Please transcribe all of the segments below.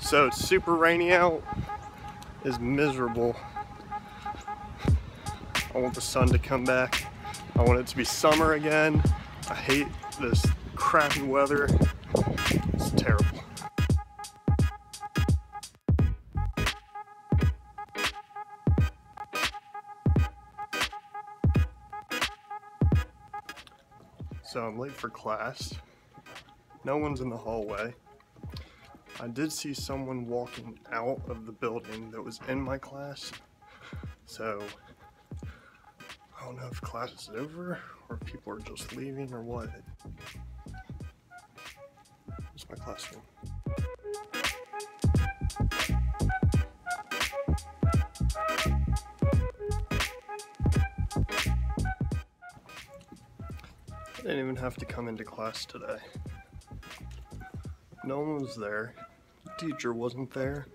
So it's super rainy out. It's miserable. I want the sun to come back. I want it to be summer again. I hate this crappy weather. It's terrible. So I'm late for class. No one's in the hallway. I did see someone walking out of the building that was in my class. So I don't know if class is over or if people are just leaving or what. It's my classroom. I didn't even have to come into class today. No one was there. The teacher wasn't there.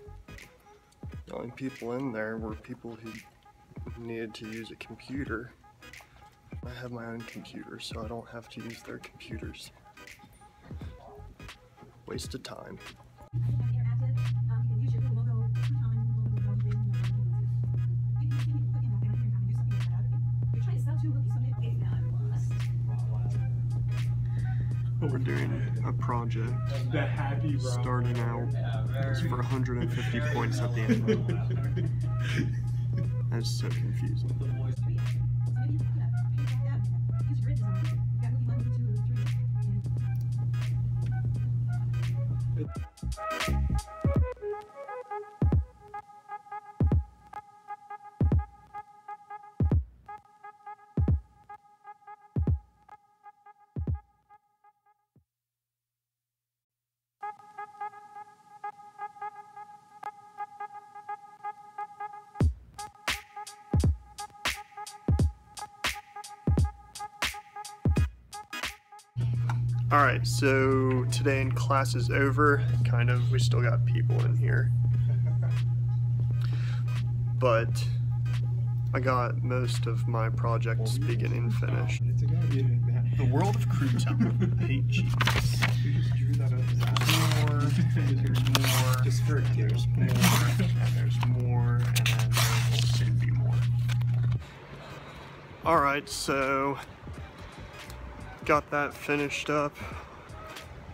The only people in there were people who needed to use a computer. I have my own computer, so I don't have to use their computers. Waste of time. We're doing a project starting out. It's for 150 points at the end. That's so confusing. Alright, so today in class is over. Kind of, we still got people in here. But I got most of my projects beginning finished. The world of Crouton. I hate cheese. There's more, and then there will soon be more. Alright, so got that finished up.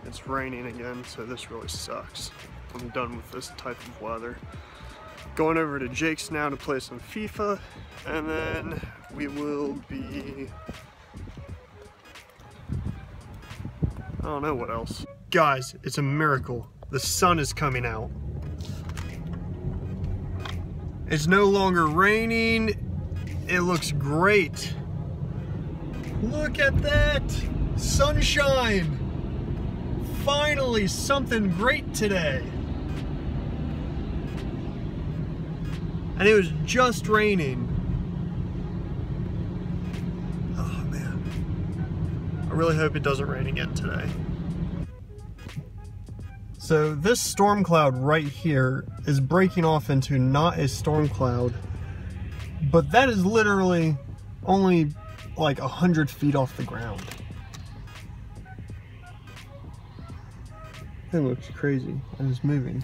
It's raining again, so this really sucks. I'm done with this type of weather. Going over to Jake's now to play some FIFA, and then we will be... I don't know what else. Guys, it's a miracle. The sun is coming out. It's no longer raining. It looks great. Look at that! Sunshine! Finally, something great today. And it was just raining. Oh man. I really hope it doesn't rain again today. So this storm cloud right here is breaking off into not a storm cloud, but that is literally only like 100 feet off the ground. It looks crazy and it's moving.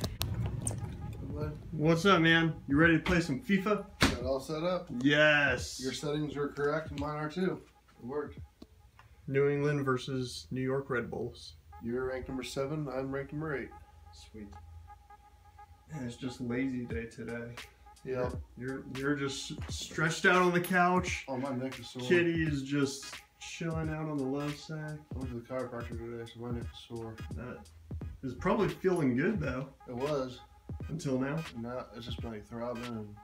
What's up, man? You ready to play some FIFA? Got it all set up? Yes. Your settings are correct and mine are too. It worked. New England versus New York Red Bulls. You're ranked number 7, I'm ranked number 8. Sweet. And it's just lazy day today. Yeah. You're just stretched out on the couch. Oh, my neck is sore. Kitty is just chilling out on the love sack. I went to the chiropractor today, so my neck is sore. That is probably feeling good though. It was. Until now? And now it's just been like throbbing and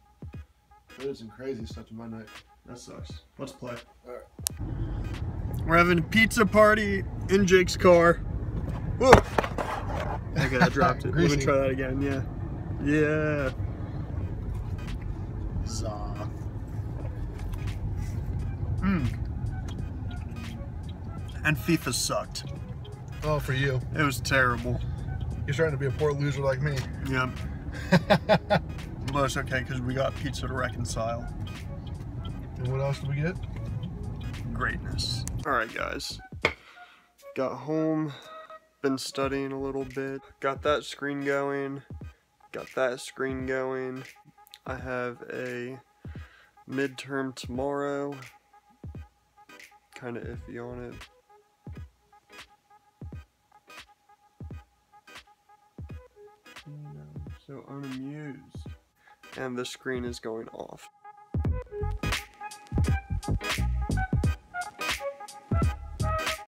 doing some crazy stuff to my neck. That sucks. Let's play. Alright. We're having a pizza party in Jake's car. Whoa! Okay, I dropped it. Let me try that again. Yeah. Yeah. Zah. And FIFA sucked. Oh, for you. It was terrible. You're starting to be a poor loser like me. Yeah. But it's okay because we got pizza to reconcile. And what else did we get? Greatness. Alright guys. Got home. Been studying a little bit. Got that screen going. Got that screen going. I have a midterm tomorrow. Kind of iffy on it. So unamused. And the screen is going off.